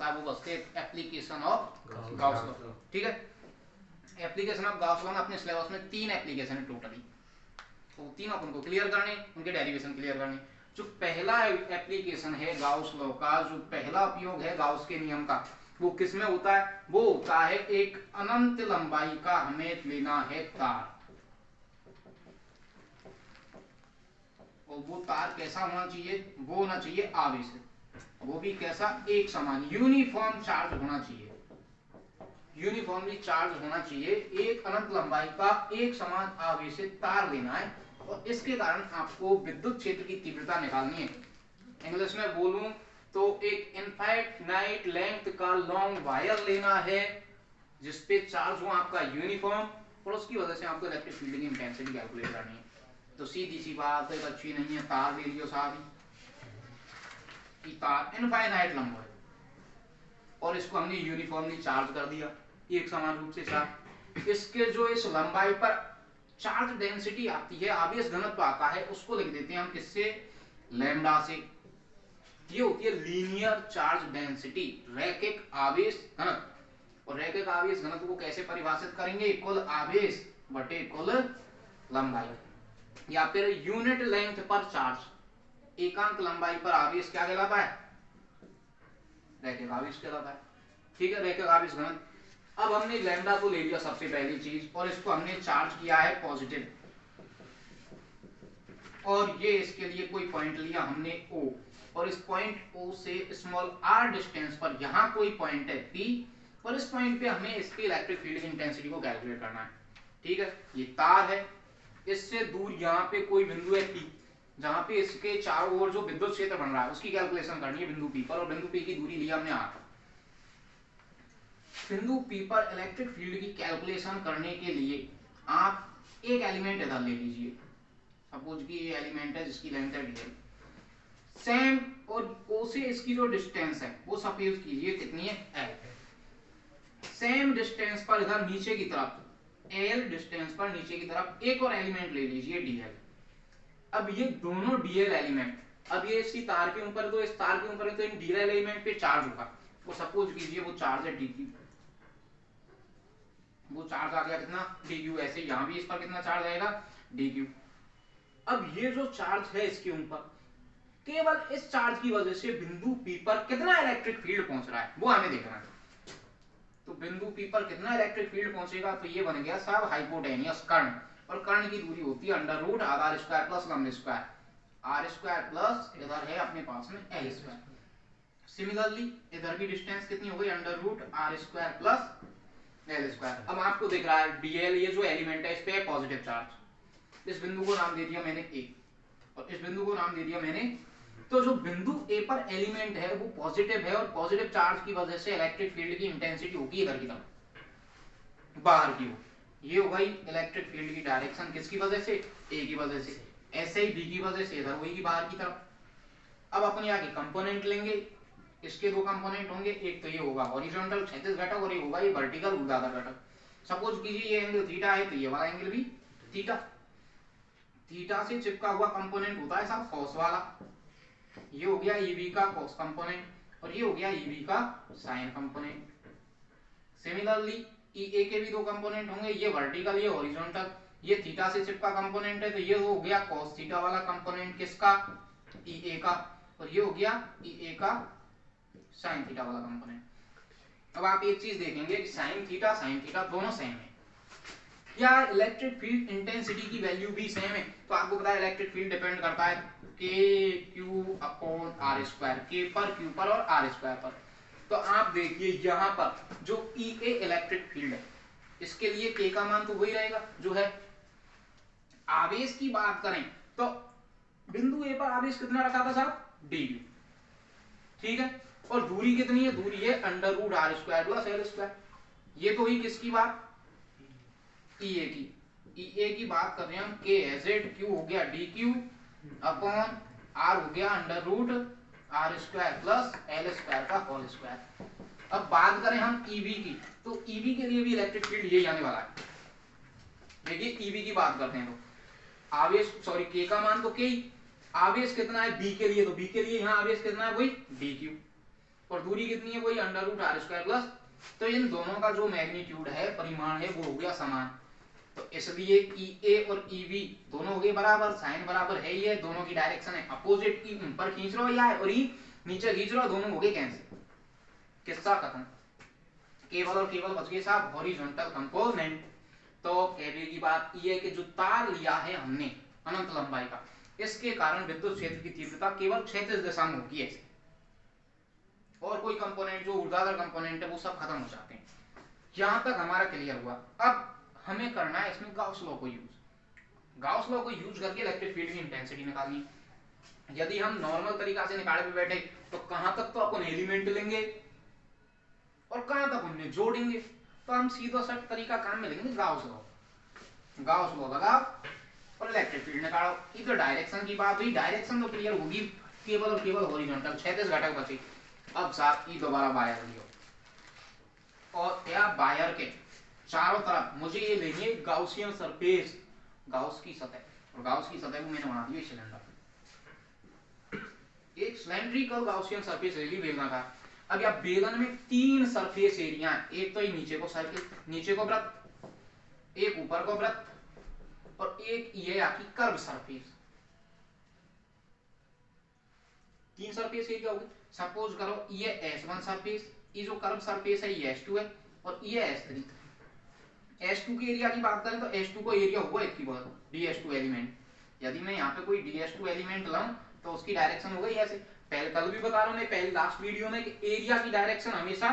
है वो बस एप्लीकेशन ऑफ गाउस लॉ। ठीक है, एप्लीकेशन ऑफ गाउस लॉ में अपने सिलेबस में 3 एप्लीकेशन है टोटली, तो तीनों अपन को क्लियर करने, उनके डेरिवेशन क्लियर करने। जो पहला एप्लीकेशन है गाउस लॉ का, जो पहला उपयोग है गाउस के नियम का, वो किसमें होता है? वो होता है एक अनंत लंबाई का हमें लेना है तार, और वो तार कैसा होना चाहिए? वो होना चाहिए आवेशित, वो भी कैसा? एक समान यूनिफॉर्म चार्ज होना चाहिए, यूनिफॉर्मली चार्ज होना चाहिए। एक अनंत लंबाई का एक समान आवेशित तार लेना है, और इसके कारण आपको विद्युत क्षेत्र की तीव्रता निकालनी है। इंग्लिश में बोलूं तो एक इनफाइनाइट लेंथ का लॉन्ग वायर लेना है जिसपे चार्ज हो आपका यूनिफॉर्म, और उसकी वजह से आपको इलेक्ट्रिक फील्ड की इंटेंसिटी कैलकुलेट करनी है। तो सीधी सी बात है, अच्छी नहीं है, तार ले लियो साहब कि तार इनफाइनाइट लंबा है, और इसको हमने यूनिफॉर्मली चार्ज कर दिया, एक समान रूप से चार्ज। इसके जो इस लंबाई पर चार्ज डेंसिटी आती है, आवेश घनत्व आता है, उसको लिख देते हैं हम किससे? लैम्डा से। ये होती है लीनियर चार्ज डेंसिटी, रैखिक आवेश घनत्व। और रैखिक आवेश घनत्व को कैसे परिभाषित करेंगे? कुल आवेश बटे कुल लंबाई, या फिर यूनिट लेंथ पर चार्ज, एकांक लंबाई पर आवेश क्या कहलाता है? रैखिक आवेश कहलाता है। ठीक है, रैखिक आवेश घनत्व। अब हमने लैम्डा को ले लिया सबसे पहली चीज, और इसको हमने चार्ज किया है पॉजिटिव, और ये इसके लिए कोई पॉइंट लिया हमने O, और इस पॉइंट O से स्मॉल r डिस्टेंस पर यहाँ कोई पॉइंट है P, और इस पॉइंट पे हमें इसकी इलेक्ट्रिक फील्ड की इंटेंसिटी को कैलकुलेट करना है। ठीक है, ये तार है, इससे दूर यहाँ पे कोई बिंदु है P, जहां पे इसके चारों ओर जो विद्युत क्षेत्र बन रहा है उसकी कैलकुलेशन करनी है बिंदु P पर, और बिंदु P की दूरी लिया हमने R। बिंदु P पर इलेक्ट्रिक फील्ड की कैलकुलेशन करने के लिए आप एक एलिमेंट इधर ले लीजिए, सपोज कि ये एलिमेंट है जिसकी लेंथ है dl, सेम, और O से इसकी जो डिस्टेंस है वो सपोज कीजिए कितनी है? L। सेम डिस्टेंस पर इधर नीचे की तरफ, L डिस्टेंस पर नीचे की तरफ एक और एलिमेंट ले लीजिए dl। अब ये दोनों dl एलिमेंट, अब ये इसकी तार के ऊपर, तो इस तार के ऊपर तो इन dl एलिमेंट पे चार्ज होगा, वो सपोज कीजिए वो चार्ज है dq, वो चार्ज आ गया कितना? dq। ऐसे यहां भी इस पर कितना चार्ज आएगा? dq। अब ये जो चार्ज है इसके ऊपर, केवल इस चार्ज की वजह से बिंदु P पर कितना इलेक्ट्रिक फील्ड पहुंच रहा है वो हमें देखना है। तो बिंदु P पर कितना इलेक्ट्रिक फील्ड पहुंचेगा? तो ये बन गया साहब हाइपोटेनियस कर्ण, और कर्ण की दूरी होती है under root R square plus लंब स्क्वायर, आर स्क्वायर प्लस इधर है अपने पास में एल स्क्वायर। सिमिलरली इधर की डिस्टेंस कितनी हो गई? Under root R square plus L square. अब आपको दिख रहा है डीएल, ये जो एलिमेंट है इस पे पॉजिटिव चार्ज, इस बिंदु को नाम दे दिया मैंने ए, और इस बिंदु को नाम दे दिया मैंने। तो जो बिंदु ए पर एलिमेंट है वो पॉजिटिव है, और पॉजिटिव चार्ज की वजह से इलेक्ट्रिक फील्ड की इंटेंसिटी होगी इधर की तरफ, बाहर की ओर। ये हो गई इलेक्ट्रिक फील्ड की डायरेक्शन, किसकी वजह से? ए की वजह से। ऐसे ही बी की वजह से इधर होगी बाहर की तरफ। अब अपन यहाँ के कंपोनेंट लेंगे, इसके दो कंपोनेंट होंगे, एक तो ये होगा हॉरिजॉन्टल क्षैतिज घटक, और ये होगा ये वर्टिकल ऊर्ध्वाधर घटक। सपोज कीजिए ये एंगल थीटा है, तो ये वाला एंगल भी थीटा। थीटा से चिपका हुआ कंपोनेंट होता है साहब कॉस वाला, ये हो गया ईबी का कॉस कंपोनेंट, और ये हो गया ईबी का साइन कंपोनेंट। सिमिलरली ईए के भी दो कंपोनेंट होंगे, ये वर्टिकल ये हॉरिजॉन्टल। ये थीटा से चिपका कंपोनेंट है, तो ये हो गया कॉस थीटा वाला कंपोनेंट किसका? ईए का, और ये हो गया ईए का साइन थीटा वाला कंपोनेंट। अब आप एक चीज देखेंगे कि साइन थीटा दोनों सेम है, या इलेक्ट्रिक फील्ड इंटेंसिटी की वैल्यू भी सेम है। तो आपको पता है इलेक्ट्रिक फील्ड डिपेंड करता है के क्यू अपॉन आर स्क्वायर, के पर क्यू पर और आर स्क्वायर पर। तो आप देखिए यहाँ पर जो ई ए इलेक्ट्रिक फील्ड है, इसके लिए के का मान तो वही रहेगा जो है। आवेश की बात करें तो बिंदु ए पर आवेश कितना रखा था साहब? D U. ठीक है, और दूरी कितनी है? दूरी है under root R square plus L square. ये तो हुई किसकी बात? ईए की। ईए की बात कर रहे हैं हम, के एजेड क्यू हो गया डी क्यू अपॉन आर हो गया under root R square plus L square का होल स्क्वायर। अब बात करें हम ईवी की, तो ईवी के लिए भी इलेक्ट्रिक फील्ड यही आने वाला है। देखिए ईवी की बात करते हैं तो आवेश, सॉरी के का मान तो के, आवेश कितना है बी के लिए, तो बी के लिए यहाँ आवेश कितना है? वही डी क्यू। और दूरी कितनी है, वही √r² प्लस, तो इन दोनों का जो मैग्नीट्यूड है, परिमाण है, वो हो गया समान। तो इसलिए EA और EB दोनों हो गए बराबर, साइन बराबर है, ये दोनों की डायरेक्शन है अपोजिट, E ऊपर खींच रहा है और E नीचे खींच रहा, दोनों हो गए कैंसिल, किस्सा खत्म। केवल और केवल बच गए साहब हॉरिजॉन्टल कंपोनेंट। तो कहने की बात ये है कि जो तार लिया है हमने अनंत लंबाई का, इसके कारण विद्युत क्षेत्र की तीव्रता केवल क्षैतिज दिशा में होगी ऐसे, और कोई कंपोनेंट जो ऊर्ध्वाधर कंपोनेंट है वो सब खत्म हो जाते हैं। यहां तक हमारा क्लियर हुआ। अब हमें करना है इसमें गाउस लॉ को यूज। गाउस लॉ को यूज करके इलेक्ट्रिक फील्ड की इंटेंसिटी निकालनी। यदि हम नॉर्मल तरीका से निकाले पे बैठे तो कहां तक तो अपन एलिमेंट लेंगे और कहां तक उन्हें जोड़ेंगे, तो हम सीधा सा तरीका काम में लेंगे गाउस लॉ। गाउस लॉ लगाओ और इलेक्ट्रिक फील्ड निकालो। इधर डायरेक्शन की बात हुई, डायरेक्शन तो क्लियर होगी, केवल और केवल हॉरिजॉन्टल क्षैतिज घटक बचे। अब साथ ही दोबारा बायर लियो और क्या बायर के चारों तरफ मुझे ये लेनी है गाउसियन सरफेस, गाउस की सतह, और गाउस की सतह को मैंने बना दिया सिलेंडर, एक सिलेंड्रिकल गाउसियन सरफेस ले ली बेलनाकार। अब या बेलन में 3 सरफेस एरिया है, एक तो ये नीचे को सर्किल, नीचे को वृत्त, एक ऊपर को वृत्त, और एक ये आपकी कर्व सरफेस। 3 सरफेस एरिया होगी। सपोज करो ये S1 सरफेस, ये जो कर्व सरफेस है ये S2 है, और ये S3। S2 के एरिया की बात करें तो S2 को एरिया होगा एक की बात DS2 एलिमेंट। यदि मैं यहाँ पे कोई DS2 एलिमेंट लाऊं तो उसकी डायरेक्शन हो गई ऐसे। पहले कल भी बता रहा हूं मैं पहले लास्ट वीडियो में कि एरिया की डायरेक्शन हमेशा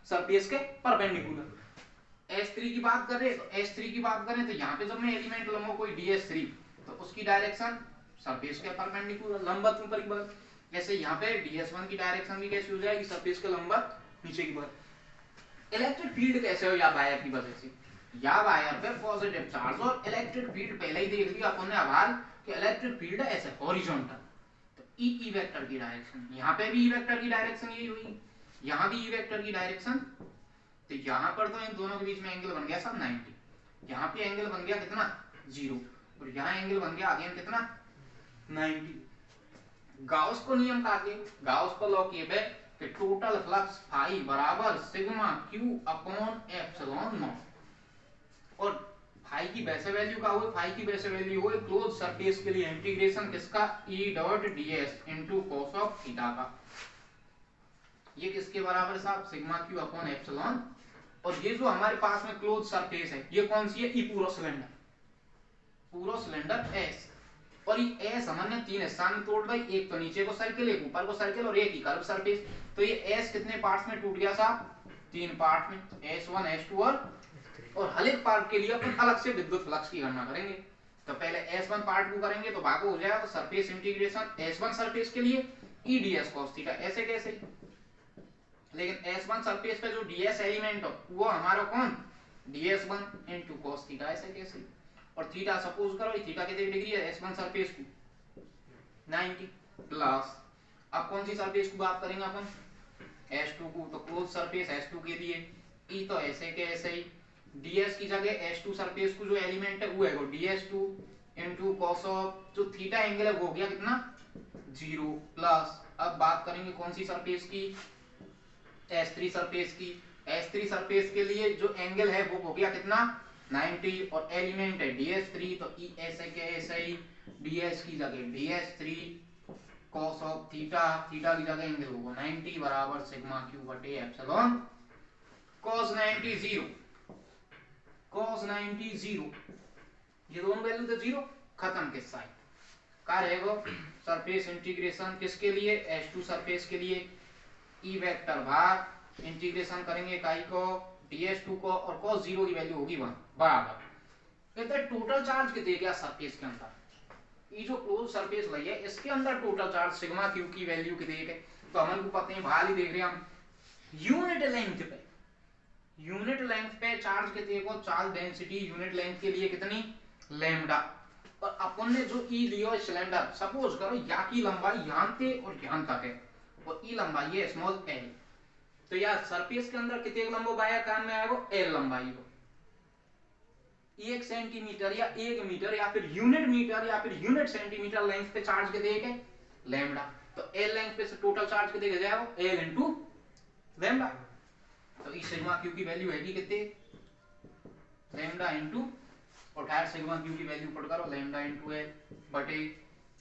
सरफेस के परपेंडिकुलर। S3 की बात करें तो S3 की बात करें तो यहाँ पे जब मैं एलिमेंट लूंगा कोई DS3 तो उसकी डायरेक्शन सरफेस के परपेंडिकुलर लंबवत ऊपर की बात। जैसे यहाँ पे DS1 की डायरेक्शन भी कैसे हो जाएगी, सरफेस के लंबवत नीचे की बात। इलेक्ट्रिक फील्ड कैसे हो, या वायर की वजह से, या वायर पे पॉजिटिव चार्ज और इलेक्ट्रिक फील्ड पहले ही देख लिया अपन ने आभार कि इलेक्ट्रिक फील्ड है ऐसे हॉरिजॉन्टल। तो ई वेक्टर की डायरेक्शन, यहाँ पे भी ई वेक्टर की डायरेक्शन यही हुई, यहाँ भी ई वेक्टर की डायरेक्शन। तो यहाँ पर तो इन दोनों के बीच में एंगल बन गया सब 90, यहाँ पे एंगल बन गया कितना 0, और यहाँ एंगल बन गया अगेन कितना 90। गाउस को नियम का के गाउस को लॉ किए बे कि टोटल फ्लक्स फाई बराबर sigma Q upon epsilon not, और फाई की वैसे वैल्यू का हुआ, फाई की वैसे वैल्यू हुई क्लोज सरफेस के लिए इंटीग्रेशन किसका E dot ds into cos of theta का। ये किसके बराबर साहब, सिग्मा क्यू अपॉन एप्सिलॉन। और ये जो हमारे पास में क्लोज सरफेस है ये कौन सी है, ई पूरा सिलेंडर S, और ये S हमने 3 हिस्सा में तोड़ दी, एक तो नीचे को सर्किल, एक ऊपर को सर्किल, और एक ही कर्व सरफेस। तो ये S कितने पार्ट्स में टूट गया साहब, 3 पार्ट में, S1 S2 और हर एक पार्ट के लिए अपन अलग से विद्युत फ्लक्स की गणना करेंगे। तो पहले S1 पार्ट को करेंगे तो भागो हो जाएगा, तो सरफेस इंटीग्रेशन S1 सरफेस के लिए E ds cos थीटा, ऐसे कैसे, लेकिन S1 सरफेस पे जो ds एलिमेंट हो वो हमारा कौन ds1 इनटू cos थीटा, ऐसे कैसे। और थीटा सपोज करो थीटा कितनी डिग्री है S1 सरफेस को 90 प्लस, अब कौन सी सरफेस की बात करेंगे अपन, S2 को, तो क्लोज सरफेस S2 के लिए E तो ऐसे के ऐसे ही, ds की जगह S2 सरफेस को जो एलिमेंट है वो है ds2 इनटू cos ऑफ जो थीटा एंगल है वो हो गया कितना 0 प्लस। अब बात करेंगे कौन सी सरफेस की, S3 सरफेस की। S3 सरफेस के लिए जो एंगल है वो हो गया कितना 90, और एलिमेंट है ds3 तो E ऐसे के ऐसे ही, ds की जगह ds3 cos of theta, theta की जगह एंगल होगा 90 बराबर सिग्मा क्यू बटे एप्सिलॉन cos 90 0, cos 90 0, ये दोनों वैल्यू तो 0, खत्म किस्सा है। का रहेगा सरफेस इंटीग्रेशन किसके लिए, S2 सरफेस के लिए E वेक्टर भाग इंटीग्रेशन करेंगे इकाई को ds2 को, और cos 0 की वैल्यू होगी 1 बराबर, कहते हैं टोटल चार्ज कितने गया सरफेस के अंदर, ये जो क्लोज सरफेस ली है इसके अंदर टोटल चार्ज सिग्मा क्यू की वैल्यू कितनी है, तो हमें को पता है बाहर ही देख रहे हैं हम, यूनिट लेंथ पे चार्ज कितने को, चार्ज डेंसिटी यूनिट लेंथ के लिए कितनी लैम्डा, और अपन ने जो ई लिया सिलेंडर, सपोज करो यहाँ की लंबाई यहाँ से और यहाँ तक है और ई लंबाई है स्मॉल l, तो यार सरफेस के अंदर कितने लंबाई काम में आएगा l लंबाई को, 1 सेंटीमीटर या 1 मीटर या फिर यूनिट मीटर या फिर यूनिट सेंटीमीटर लेंथ पे चार्ज कितने है लैम्डा, तो l लेंथ पे से टोटल चार्ज कितने जाएगा l इंटू लैम्डा। तो ई सिग्मा क्यू की वैल्यू हैगी कितने, लैम्डा इंटू, और फिर सिग्मा क्यू की वैल्यू पुट करो लैम्डा इंटू एल बटे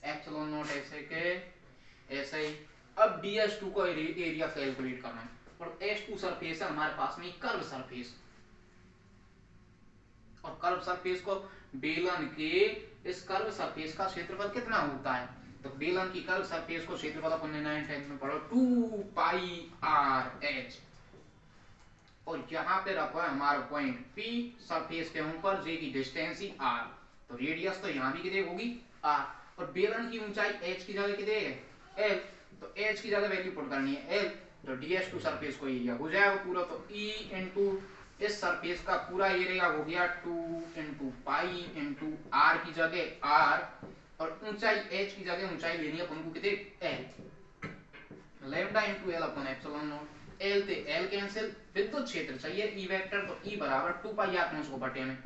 एप्सिलॉन नॉट ऐसे के ऐसे ही। अब ds2 को एरिया कैलकुलेट करना है, और S2 सरफेस है हमारे पास में कर्व सरफेस, और कर्व सरफेस को बेलन के इस कर्व सरफेस का क्षेत्रफल कितना होता है, तो बेलन की कर्व सरफेस को क्षेत्रफल अपन ने 9 में पढ़ो 2 पाई आर एच, और यहाँ पे रखो है हमारा पॉइंट P सरफेस के ऊपर, जे की डिस्टेंस ही r, तो रेडियस तो यहाँ भी कितने होगी r, और बेलन की ऊंचाई h की जगह कितने है l, तो h की जगह वैल्यू पुट करनी है l, तो ds2 सरफेस को एरिया हो जाएगा पूरा, तो E इंटू इस सरफेस का पूरा एरिया हो गया 2 इंटू पाई इंटू r की जगह r, और ऊंचाई h की जगह ऊंचाई लेनी है अपन को कितने l, lambda into L upon epsilon not, L ते एल कैंसिल, विद्युत क्षेत्र चाहिए ई वेक्टर, तो ई बराबर 2 पाई आर को बटे में,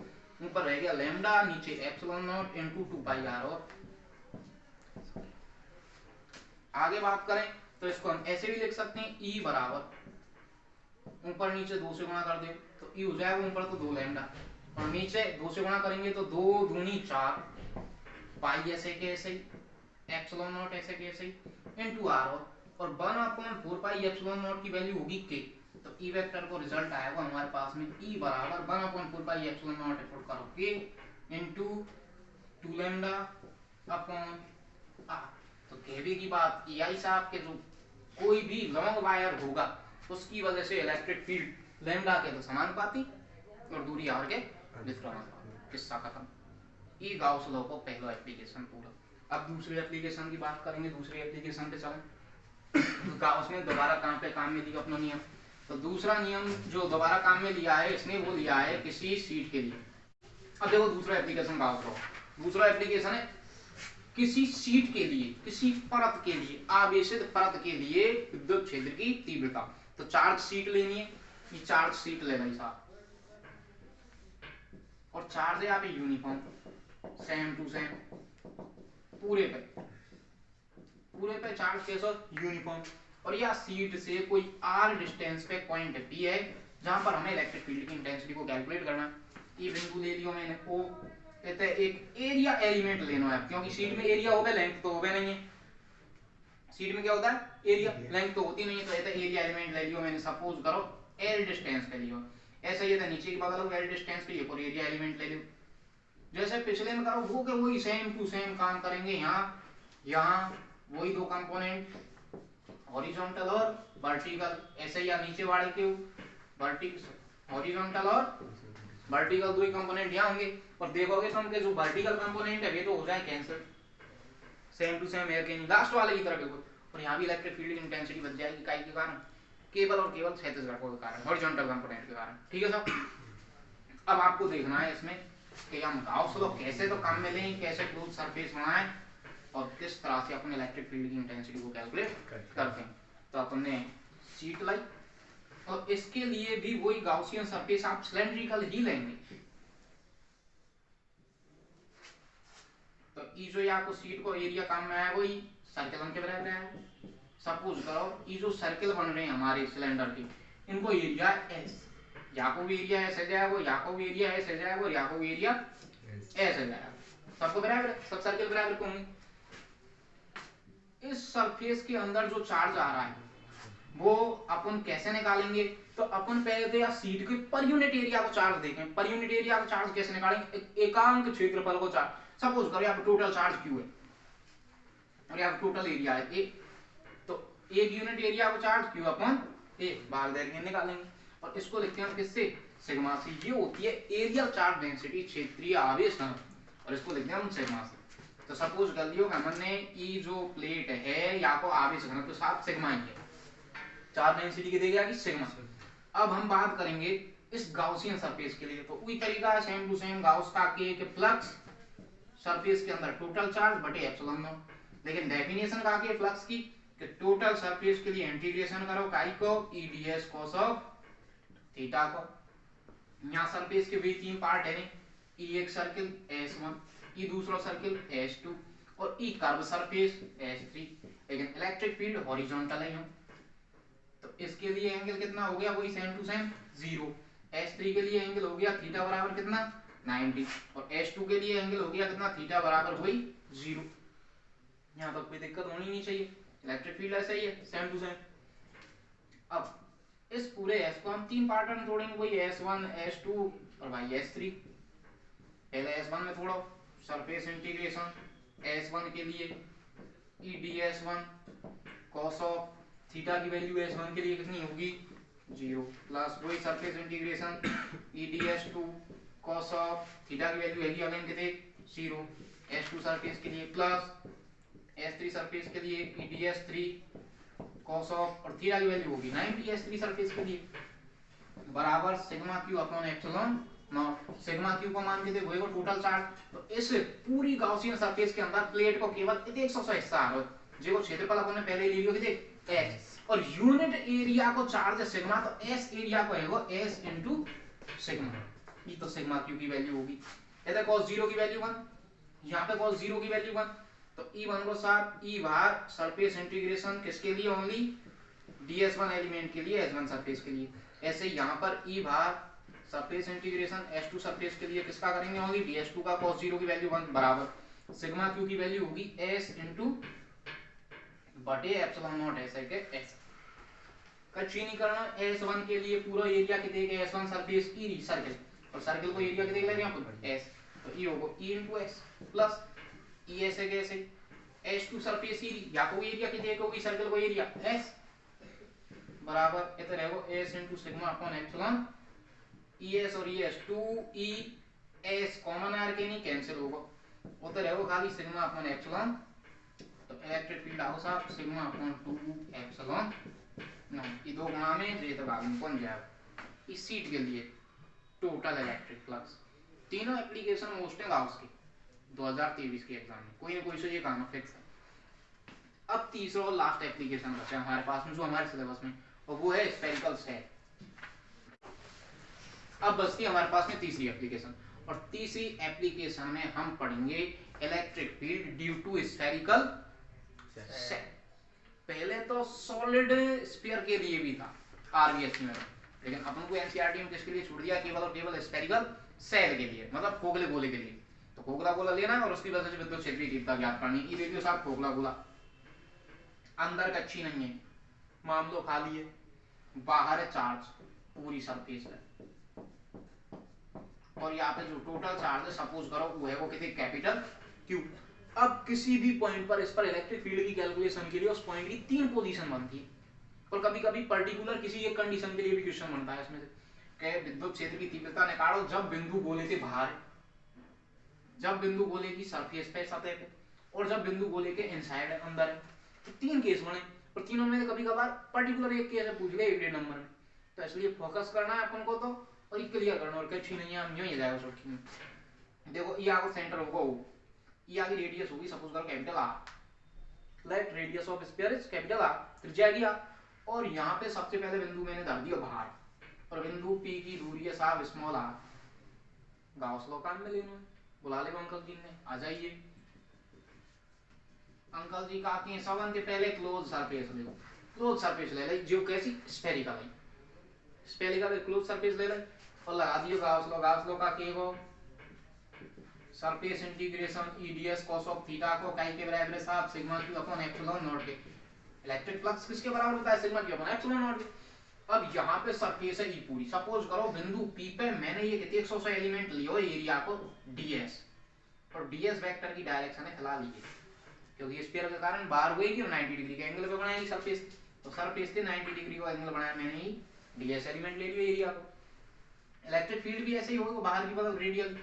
ऊपर रह गया लैम्डा, नीचे epsilon not into 2 pi R. और आगे बात करें तो इसको हम ऐसे भी लिख सकते हैं, ई बराबर ऊपर नीचे 2 से गुणा कर दे तो ई हो जाएगा ऊपर तो 2 लैम्डा, और नीचे 2 से गुणा करेंगे तो 2 दूनी 4 पाई ऐसे के ऐसे ही, एप्सिलॉन नॉट ऐसे के ऐसे ही इनटू आर, और 1/4 पाई एप्सिलॉन नॉट की वैल्यू होगी के, तो ई वेक्टर को रिजल्ट आएगा हमारे पास में ई बराबर 1/4 पाई एप्सिलॉन नॉट पुट करो के इनटू 2 लैम्डा अपॉन आर। तो कहने की बात EI साहब के जो कोई भी लॉन्ग वायर होगा उसकी वजह से इलेक्ट्रिक फील्ड लैम्डा के तो समानुपाती और दूरी आर के विपरीत, किस्सा खत्म। ई गाउस लॉ को पहला एप्लीकेशन पूरा। अब दूसरे एप्लीकेशन की बात करेंगे, दूसरे एप्लीकेशन पे चलें। गाउस में दोबारा काम में लिया अपना नियम, तो दूसरा नियम जो दोबारा काम में लिया है इसने वो लिया है किसी सीट के लिए। अब देखो दूसरा एप्लीकेशन गाउस लॉ, दूसरा एप्लीकेशन है किसी सीट के लिए, किसी परत के लिए, आवेशित परत के लिए विद्युत क्षेत्र की तीव्रता। तो चार्ज सीट लेनी है, ये चार्ज सीट ले भाई साहब, और चार्ज है यहाँ पे यूनिफॉर्म सेम टू सेम पूरे पे चार्ज कैसा यूनिफॉर्म, और यह सीट से कोई r डिस्टेंस पे पॉइंट P है जहां पर हमें इलेक्ट्रिक फील्ड की इंटेंसिटी को कैलकुलेट करना है। ये बिंदु ले लियो मैंने O, कहते हैं एक एरिया एलिमेंट लेना है, क्योंकि सीट में एरिया होगा लेंथ तो होगा नहीं है, सीट में क्या होता है एरिया, लेंथ तो होती नहीं है, तो कहते हैं एरिया एलिमेंट ले लियो मैंने, सपोज करो L डिस्टेंस पे लियो, ऐसा ये था नीचे की बगल में L डिस्टेंस पे और एरिया एलिमेंट ले लियो, जैसे पिछले में करो वो के वही सेम टू सेम काम करेंगे। यहाँ वही दो कंपोनेंट हॉरिजॉन्टल और वर्टिकल, ऐसे या नीचे वाले के वर्टिकल हॉरिजॉन्टल और वर्टिकल दो ही कंपोनेंट यहाँ होंगे, और देखोगे तुम के जो वर्टिकल कंपोनेंट है वे तो हो जाए कैंसिल, सेम टू सेम है कि नहीं लास्ट वाले की तरह बिल्कुल, और यहाँ भी इलेक्ट्रिक फील्ड की इंटेंसिटी बच जाएगी काई के कारण, केवल और केवल क्षैतिज घटकों के कारण, हॉरिजॉन्टल कंपोनेंट के कारण। ठीक है साहब, अब आपको देखना है इसमें कि हम गाउस लॉ कैसे तो काम में लें, कैसे क्लोज सरफेस बनाएं और किस तरह से अपने इलेक्ट्रिक फील्ड की इंटेंसिटी को कैलकुलेट करते हैं। तो अपन ने शीट लाई, और इसके लिए भी वही गाउसियन सरफेस आप सिलेंड्रिकल ही लेंगे। तो ई जो आपको शीट को एरिया काम में आया वही सर्कल के बराबर है। सपोज करो ये जो सर्कल बन रहे हैं हमारे सिलेंडर के, इनको एरिया एस, या को भी एरिया एस है जाएगा, या को भी एरिया एस है जाएगा, या को भी एरिया एस है जाएगा, सबको बराबर, सब सर्कल बराबर को होंगे। इस सरफेस के अंदर जो चार्ज आ रहा है वो अपन कैसे निकालेंगे, तो अपन पहले तो यार सीट के पर यूनिट एरिया को चार्ज देखें, पर यूनिट एरिया को चार्ज कैसे निकालेंगे, एकांक क्षेत्रफल को चार्ज, सपोज करो यहाँ पे टोटल चार्ज क्यू है और यहाँ पे टोटल एरिया है ए, तो एक यूनिट एरिया को चार्ज क्यू अपन ए भाग देंगे निकालेंगे, और इसको लिखते हैं किससे, सिग्मा से। ये होती है एरियल चार्ज डेंसिटी, क्षेत्रीय आवेश घनत्व, और इसको लिखते हैं हम सिग्मा से। तो सपोज कर लियो कि हमने ये जो प्लेट है या को आवेश घनत्व साथ सिग्मा ही है, चार्ज डेंसिटी की देगा कि सिग्मा। अब हम बात करेंगे इस गाउसियन सरफेस के लिए, तो वही तरीका है सेम टू सेम गाउस का के फ्लक्स सरफेस के अंदर टोटल चार्ज बटे एप्सिलॉन नॉट, लेकिन डेफिनेशन का के फ्लक्स की कि टोटल सरफेस के लिए इंटीग्रेशन करो काई को ई ds cos ऑफ थीटा को। यहाँ सरफेस के भी तीन पार्ट है, ई एक सर्किल S1, ई दूसरा सर्किल S2 और ई कर्व सरफेस S3, लेकिन इलेक्ट्रिक फील्ड हॉरिजॉन्टल है। तो इसके लिए एंगल कितना हो गया, वही सेम टू सेम 0। H3 के लिए एंगल हो गया थीटा बराबर कितना 90, और H2 के लिए एंगल हो गया कितना थीटा बराबर वही 0। यहाँ तक कोई दिक्कत होनी नहीं चाहिए, इलेक्ट्रिक फील्ड ऐसा ही है सेम टू सेम। अब इस पूरे S को हम तीन पार्ट में तोड़ेंगे, वही S1 S2 और भाई S3। पहले S1 में तोड़ो, सरफेस इंटीग्रेशन S1 के लिए E D S1 cos of theta की वैल्यू S1 के लिए कितनी होगी 0, प्लस वही surface integration E D S2 cos of theta की वैल्यू हैगी अगेन कितने 0, S2 सरफेस के लिए, प्लस S3 सरफेस के लिए E D S3 cos of और थीटा की वैल्यू होगी 90 S3 सरफेस के लिए बराबर sigma Q upon epsilon not. Sigma Q को मान के देखो टोटल चार्ज, तो इस पूरी गॉसियन सरफेस के अंदर प्लेट को केवल 100 हिस्सा आ रहा है, जो क्षेत्रफल अपन ने पहले ले लियो कितने x, और यूनिट एरिया को चार्ज सिग्मा, तो s एरिया को है वो s इनटू सिग्मा। ये तो सिग्मा क्यू की वैल्यू होगी, इधर cos 0 की वैल्यू 1, यहाँ पे cos 0 की वैल्यू 1, तो E1 को साथ E बार सरफेस इंटीग्रेशन किसके लिए ओनली ds1 एलिमेंट के लिए S1 सरफेस के लिए, ऐसे यहाँ पर E बार सरफेस इंटीग्रेशन S2 सरफेस के लिए किसका करेंगे ओनली ds2 का cos 0 की वैल्यू 1 बराबर सिग्मा क्यू की वैल्यू होगी s इनटू बटे एप्सिलॉन नॉट s है के s। कच्ची नहीं करना, S1 के लिए पूरा एरिया कितने के S1 सरफेस ई सर्कल, और सर्कल को एरिया कितने ले रहे हैं यहाँ पर s, तो E होगा E इनटू x प्लस ई ऐसे कैसे H2 सरफेस ई या कोई एरिया कितने का होगी सर्कल को एरिया s बराबर इधर है वो s into sigma upon epsilon ES और ES 2 ES कॉमन आर के नहीं कैंसिल होगा, उधर है वो खाली सिग्मा अपॉन एप्सिलॉन, तो इलेक्ट्रिक फील्ड आओ साहब सिग्मा अपॉन 2 एप्सिलॉन नो, ये दो गुणा में जे तक आगे कौन जाएगा इस सीट के लिए टोटल इलेक्ट्रिक फ्लक्स। तीनों एप्लीकेशन मोस्ट है गाउस की 2023 के एग्जाम में, कोई ना कोई से ये काम फिक्स है। अब तीसरा और लास्ट एप्लीकेशन बचा है हमारे पास में जो हमारे सिलेबस में, और वो है स्फेरिकल सेल। अब बचती है हमारे पास में तीसरी एप्लीकेशन, और तीसरी एप्लीकेशन में हम पढ़ेंगे electric field due to spherical shell. पहले तो सॉलिड स्फीयर के लिए भी था आरबीएससी में, लेकिन अपन को एनसीईआरटी में किसके लिए छोड़ दिया, केवल और केवल स्फेरिकल सेल के लिए, मतलब खोखले गोले के लिए। तो खोखला गोला लेना और उसकी वजह से विद्युत क्षेत्रीय तीव्रता ज्ञात करनी। ये देखिए साहब खोखला गोला अंदर कच्ची नहीं है, मामलो खाली है, बाहर है चार्ज पूरी सरफेस है, और यहाँ पे जो टोटल चार्ज है सपोज करो वो है वो कितने कैपिटल क्यू। अब किसी भी पॉइंट पर इस पर इलेक्ट्रिक फील्ड की कैलकुलेशन के लिए उस पॉइंट की तीन पोजीशन बनती है, और कभी कभी पर्टिकुलर किसी एक कंडीशन के लिए भी क्वेश्चन बनता है इसमें से कि विद्युत क्षेत्र की तीव्रता निकालो जब बिंदु गोले के बाहर है, जब बिंदु गोले की सरफेस पे सतह पे, और जब बिंदु गोले के इनसाइड है अंदर है। तो तीन केस बने, और तीनों में कभी कभार पर्टिकुलर एक केस पूछ गए 1 नंबर में, तो इसलिए फोकस करना है अपन को तो, और ये क्लियर करना, और कच्ची नहीं है हम यूं ही जाएगा सुर्खी में। देखो ये आपको सेंटर होगा, ये आगे रेडियस होगी सपोज करो capital R, let radius of sphere is capital R, त्रिज्या है आर, और यहाँ पे सबसे पहले बिंदु मैंने धर दिया बाहर, और बिंदु पी की दूरी है साहब स्मॉल आर। गाउस लॉ काम में लेना, बुला ले अंकल जी ने, आ जाइए अंकल जी का आके सवन के पहले क्लोज सरफेस ले लो, क्लोज सरफेस ले ले जो कैसी स्फेरिकल है, स्फेरिकल क्लोज सरफेस ले ले और लगा दियो गाउस लॉ। गाउस लॉ का के वो surface integration EDS cos of theta को काई के बराबर है साहब sigma Q upon epsilon not के। इलेक्ट्रिक फ्लक्स किसके बराबर होता है sigma Q upon epsilon not के। अब यहाँ पे सरफेस है ई पूरी, सपोज करो बिंदु पी पे मैंने ये कितने 100 एलिमेंट लियो एरिया को ds, और ds वेक्टर की डायरेक्शन है खिला लीजिए, क्योंकि स्फीयर के कारण बाहर हुई कि 90 डिग्री के एंगल पे बनाएगी सरफेस, तो सरफेस से 90 डिग्री का एंगल बनाया मैंने ही ds एलिमेंट ले लियो एरिया को। इलेक्ट्रिक फील्ड भी ऐसे ही होगा बाहर की बगल रेडियल,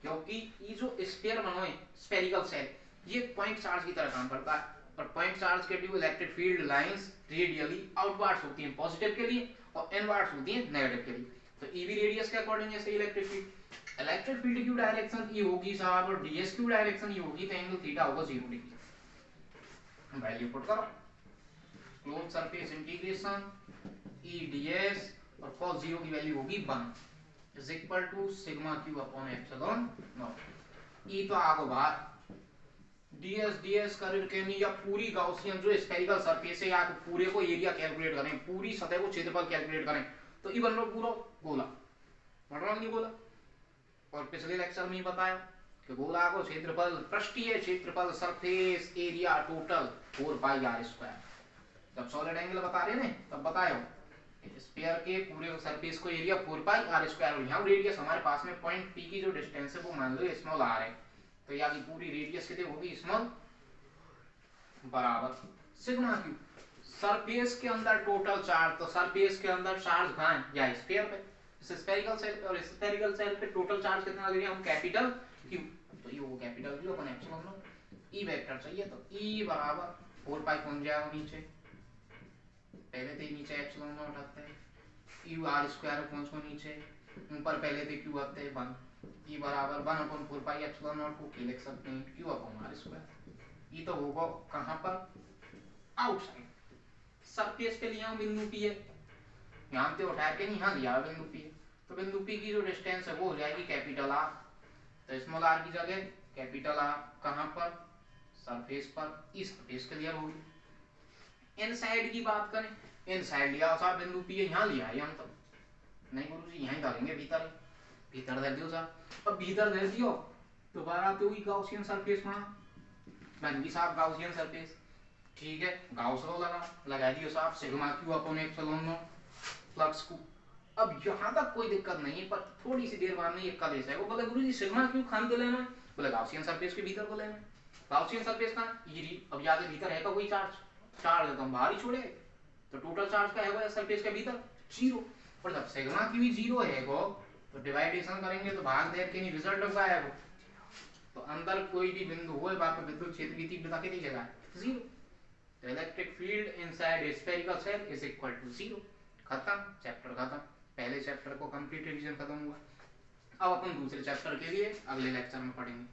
क्योंकि ये जो स्फीयर बनो है स्फेरिकल सेल ये पॉइंट चार्ज की तरह काम करता है, और पॉइंट चार्ज के due electric field lines radially outwards होती हैं पॉजिटिव के लिए और इनवर्ड्स होती हैं नेगेटिव के लिए। तो ई भी रेडियस के अकॉर्डिंग जैसे इलेक्ट्रिक फील्ड की डायरेक्शन ई होगी साहब और डीएस की डायरेक्शन ई होगी, तो एंगल थीटा होगा 0 डिग्री। वैल्यू पुट करो, close surface integration E ds और cos 0 की वैल्यू होगी 1 is equal to sigma Q upon epsilon naught. E तो आगो बाहर डीएस करके नहीं, या पूरी गाउसियन जो स्फेरिकल सरफेस है या तो पूरे को एरिया कैलकुलेट करें, पूरी सतह को क्षेत्रफल कैलकुलेट करें, तो ये बन रहा पूरा गोला, बन रहा नहीं गोला। और पिछले लेक्चर में बताया कि गोला को क्षेत्रफल, पृष्ठीय क्षेत्रफल सरफेस एरिया टोटल 4πr²। जब सॉलिड एंगल बता रहे हैं तब बताया स्फीयर के पूरे सरफेस को एरिया 4πr², और यहाँ रेडियस हमारे पास में पॉइंट पी की जो डिस्टेंस है वो मान लो स्मॉल आर है, तो यहाँ की पूरी रेडियस कितनी होगी स्मॉल बराबर सिग्मा क्यू सरफेस के अंदर टोटल चार्ज। तो सरफेस के अंदर चार्ज कहाँ है, या स्फीयर पे, स्फेरिकल सेल, और स्फेरिकल सेल पे टोटल चार्ज कितना ले लिया हम, कैपिटल क्यू, तो ये वो कैपिटल क्यू अपन एप्सिलॉन नॉट ई वेक्टर चाहिए, तो ई बराबर 4π पहुंच जाएगा नीचे, पहले तो नीचे एप्सिलॉन नॉट आता है, यू आर स्क्वायर पहुंचो नीचे, ऊपर पहले तो क्यू आते हैं 1, ई बराबर 1/4π एप्सिलॉन नॉट को की लिख सकते हैं क्यू अपॉन आर स्क्वायर। ये तो होगा कहां पर, आउटसाइड सरफेस पे लिया हूं बिंदु पी है, यहां से उठा के यहां लिया बिंदु पी है, तो बिंदु पी की जो डिस्टेंस है वो हो जाएगी कैपिटल आर, तो स्मॉल आर की जगह कैपिटल आर, कहां पर, सरफेस पर, इस सरफेस क्लियर होगी। इनसाइड की बात करें, इनसाइड लिया साहब बिंदु पी है, यहां लिया है हम, तो नहीं गुरुजी यहीं डालेंगे भीतर, भीतर दे दियो साहब। अब भीतर दे दियो दोबारा तो वही गाउसियन सरफेस बना, बन साहब गाउसियन सरफेस, ठीक है, गाउस लॉ लगा दियो साहब, sigma Q upon epsilon not flux को। अब यहां तक कोई दिक्कत नहीं है, पर थोड़ी सी देर बाद में एक कलेश है, वो बोले गुरुजी सिग्मा क्यू खान तो लेना, बोले गाउसियन सरफेस के भीतर को लेना, गाउसियन सरफेस का ये अब याद भीतर है का कोई चार्ज, चार्ज तो हम बाहर ही छोड़े, तो टोटल चार्ज का है सरफेस के भीतर 0, और जब सिग्मा की भी 0 है को तो डिवाइडेशन करेंगे तो भाग दे के नहीं रिजल्ट होगा है वो, तो अंदर कोई भी बिंदु हो वहां पे विद्युत क्षेत्र की तीव्रता कितनी जगह है 0, तो electric field inside spherical shell is equal to 0। खत्म, चैप्टर खत्म, पहले चैप्टर को कंप्लीट रिवीजन खत्म हुआ। अब अपन दूसरे चैप्टर के लिए अगले लेक्चर में पढ़ेंगे।